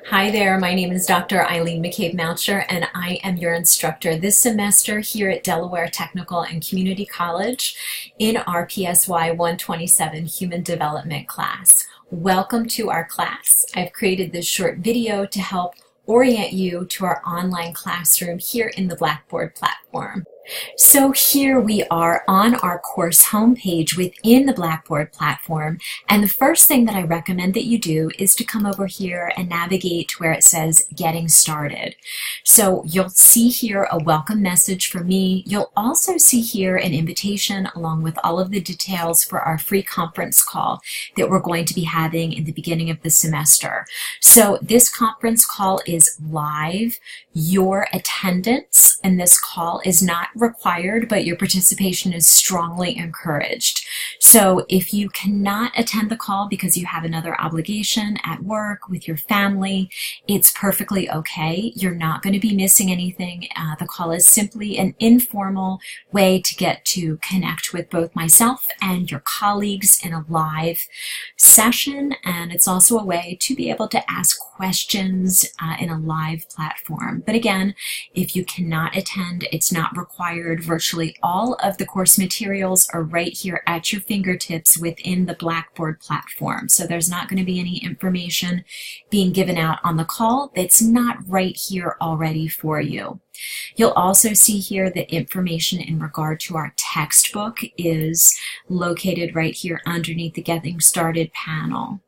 Hi there, my name is Dr. Eileen McCabe-Moucher and I am your instructor this semester here at Delaware Technical and Community College in our PSY 127 Human Development class. Welcome to our class. I've created this short video to help orient you to our online classroom here in the Blackboard platform. So here we are on our course homepage within the Blackboard platform, and the first thing that I recommend that you do is to come over here and navigate to where it says Getting Started. So you'll see here a welcome message from me. You'll also see here an invitation along with all of the details for our free conference call that we're going to be having in the beginning of the semester. So this conference call is live. Your attendance in this call is not required, but your participation is strongly encouraged. So if you cannot attend the call because you have another obligation at work with your family, it's perfectly okay. You're not going to be missing anything. The call is simply an informal way to get to connect with both myself and your colleagues in a live session, and it's also a way to be able to ask questions in a live platform. But again, if you cannot attend, it's not required. Virtually all of the course materials are right here at your fingertips within the Blackboard platform. So there's not going to be any information being given out on the call that's not right here already for you. You'll also see here that information in regard to our textbook is located right here underneath the Getting Started panel.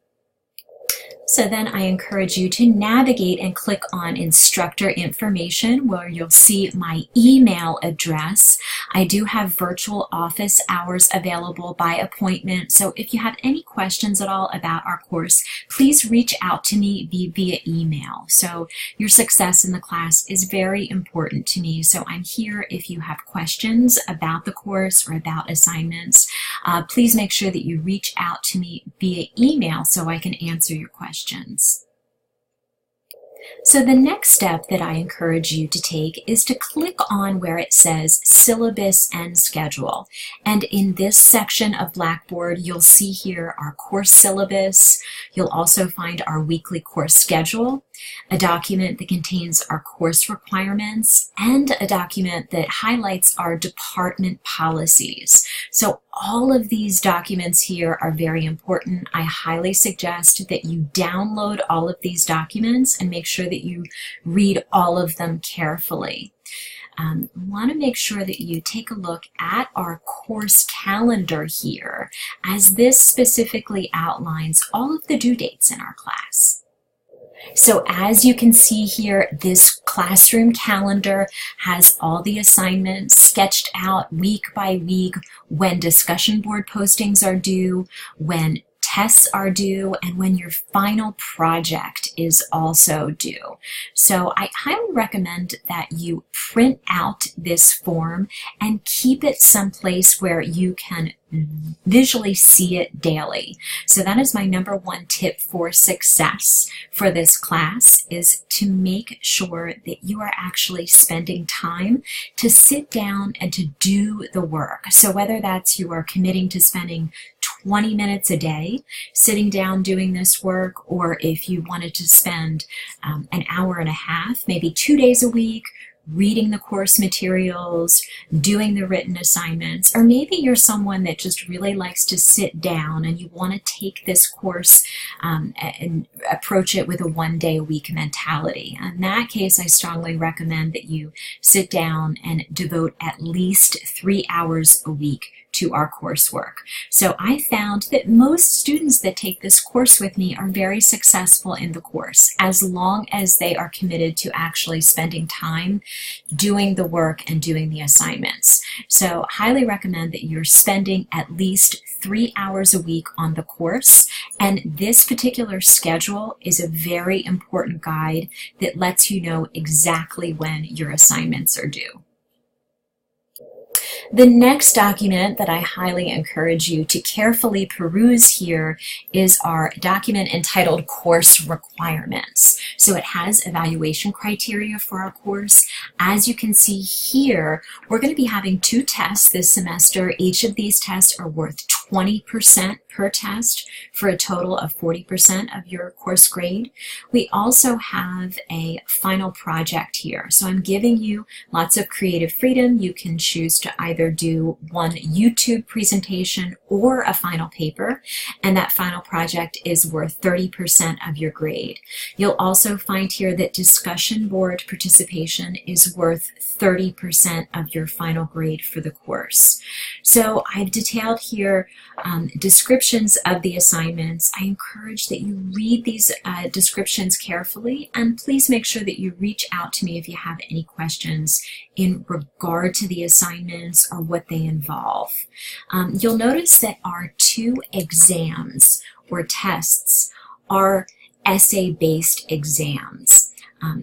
So then I encourage you to navigate and click on instructor information where you'll see my email address. I do have virtual office hours available by appointment. So if you have any questions at all about our course, please reach out to me via email. So your success in the class is very important to me. So I'm here if you have questions about the course or about assignments. Please make sure that you reach out to me via email so I can answer your questions. So the next step that I encourage you to take is to click on where it says Syllabus and Schedule. And in this section of Blackboard, you'll see here our course syllabus. You'll also find our weekly course schedule, a document that contains our course requirements, and a document that highlights our department policies. So all of these documents here are very important. I highly suggest that you download all of these documents and make sure that you read all of them carefully. Want to make sure that you take a look at our course calendar here, as this specifically outlines all of the due dates in our class. So as you can see here, this classroom calendar has all the assignments sketched out week by week, when discussion board postings are due, when tests are due, and when your final project is also due. So I highly recommend that you print out this form and keep it someplace where you can visually see it daily. So that is my number one tip for success for this class, is to make sure that you are actually spending time to sit down and to do the work. So whether that's you are committing to spending 20 minutes a day sitting down doing this work, or if you wanted to spend an hour and a half, maybe 2 days a week, reading the course materials, doing the written assignments, or maybe you're someone that just really likes to sit down and you want to take this course and approach it with a one-day-a-week mentality. In that case, I strongly recommend that you sit down and devote at least 3 hours a week to our coursework. So I found that most students that take this course with me are very successful in the course, as long as they are committed to actually spending time doing the work and doing the assignments. So highly recommend that you're spending at least 3 hours a week on the course, and this particular schedule is a very important guide that lets you know exactly when your assignments are due. The next document that I highly encourage you to carefully peruse here is our document entitled Course Requirements. So it has evaluation criteria for our course. As you can see here, we're going to be having 2 tests this semester. Each of these tests are worth 20% per test for a total of 40% of your course grade. We also have a final project here. So I'm giving you lots of creative freedom. You can choose to either do one YouTube presentation or a final paper, and that final project is worth 30% of your grade. You'll also find here that discussion board participation is worth 30% of your final grade for the course. So I've detailed here descriptions of the assignments. I encourage that you read these descriptions carefully, and please make sure that you reach out to me if you have any questions in regard to the assignments or what they involve. You'll notice that our 2 exams or tests are essay-based exams.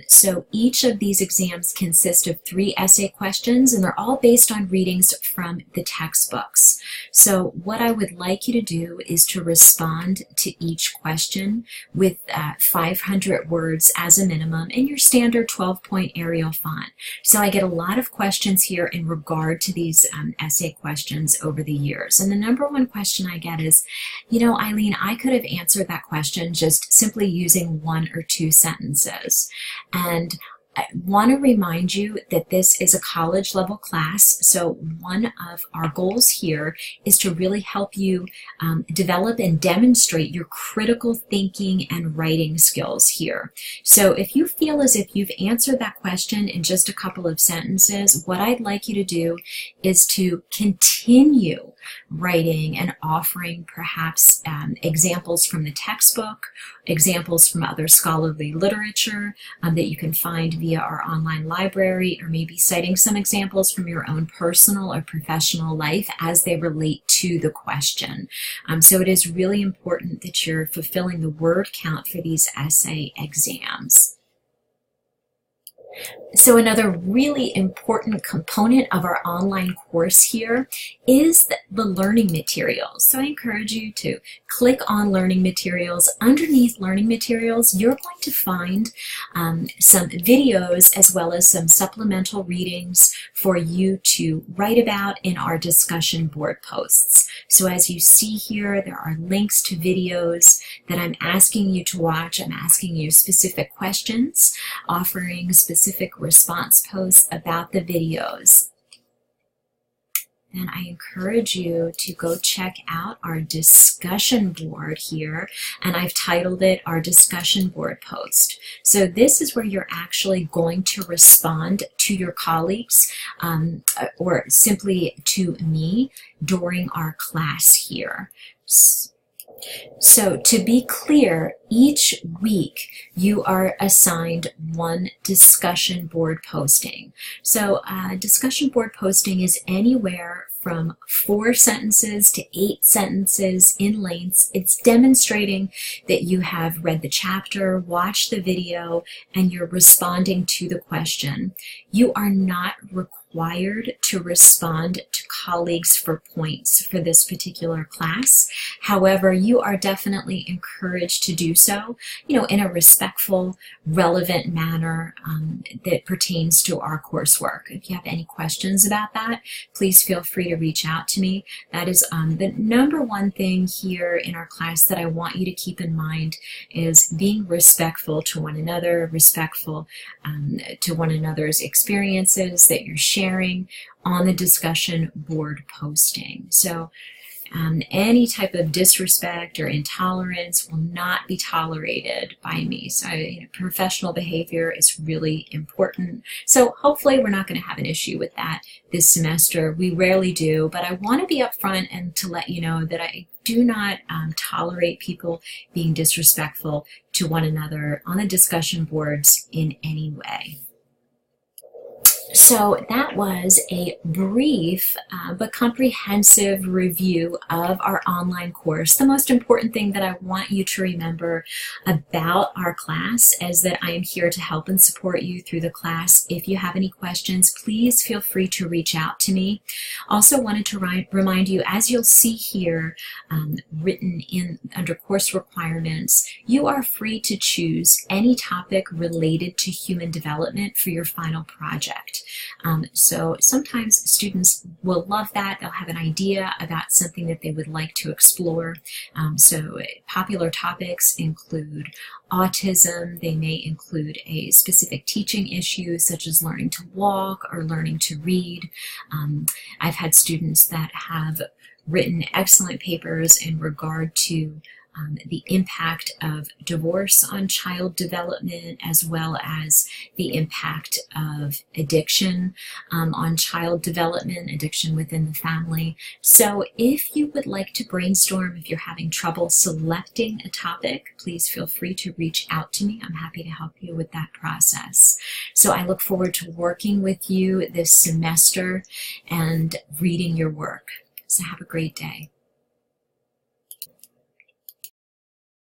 So each of these exams consist of 3 essay questions, and they're all based on readings from the textbooks. So what I would like you to do is to respond to each question with 500 words as a minimum in your standard 12-point Arial font. So I get a lot of questions here in regard to these essay questions over the years. And the number one question I get is, you know, Eileen, I could have answered that question just simply using 1 or 2 sentences. And I want to remind you that this is a college level class, so one of our goals here is to really help you develop and demonstrate your critical thinking and writing skills here. So if you feel as if you've answered that question in just a couple of sentences, what I'd like you to do is to continue writing and offering perhaps examples from the textbook, examples from other scholarly literature that you can find via our online library, or maybe citing some examples from your own personal or professional life as they relate to the question. So it is really important that you're fulfilling the word count for these essay exams. So another really important component of our online course here is the learning materials. So I encourage you to click on learning materials. Underneath learning materials, you're going to find some videos as well as some supplemental readings for you to write about in our discussion board posts. So as you see here, there are links to videos that I'm asking you to watch. I'm asking you specific questions, offering specific response posts about the videos. And I encourage you to go check out our discussion board here, and I've titled it our discussion board post. So this is where you're actually going to respond to your colleagues or simply to me during our class here. So to be clear, each week you are assigned 1 discussion board posting. So discussion board posting is anywhere from 4 sentences to 8 sentences in length. It's demonstrating that you have read the chapter, watched the video, and you're responding to the question. You are not required to respond to colleagues for points for this particular class. However, you are definitely encouraged to do so, in a respectful, relevant manner that pertains to our coursework. If you have any questions about that, please feel free to reach out to me. That is the number one thing here in our class that I want you to keep in mind is being respectful to one another, respectful to one another's experiences that you're sharing on the discussion board posting. So any type of disrespect or intolerance will not be tolerated by me. So professional behavior is really important. So hopefully we're not going to have an issue with that this semester. We rarely do, but I want to be upfront and to let you know that I do not tolerate people being disrespectful to one another on the discussion boards in any way. So that was a brief but comprehensive review of our online course. The most important thing that I want you to remember about our class is that I am here to help and support you through the class. If you have any questions, please feel free to reach out to me. Also wanted to remind you, as you'll see here written in under course requirements, you are free to choose any topic related to human development for your final project. So sometimes students will love that. They'll have an idea about something that they would like to explore. So popular topics include autism. They may include a specific teaching issue such as learning to walk or learning to read. I've had students that have written excellent papers in regard to the impact of divorce on child development, as well as the impact of addiction on child development, addiction within the family. So if you would like to brainstorm, if you're having trouble selecting a topic, please feel free to reach out to me. I'm happy to help you with that process. So I look forward to working with you this semester and reading your work. So have a great day.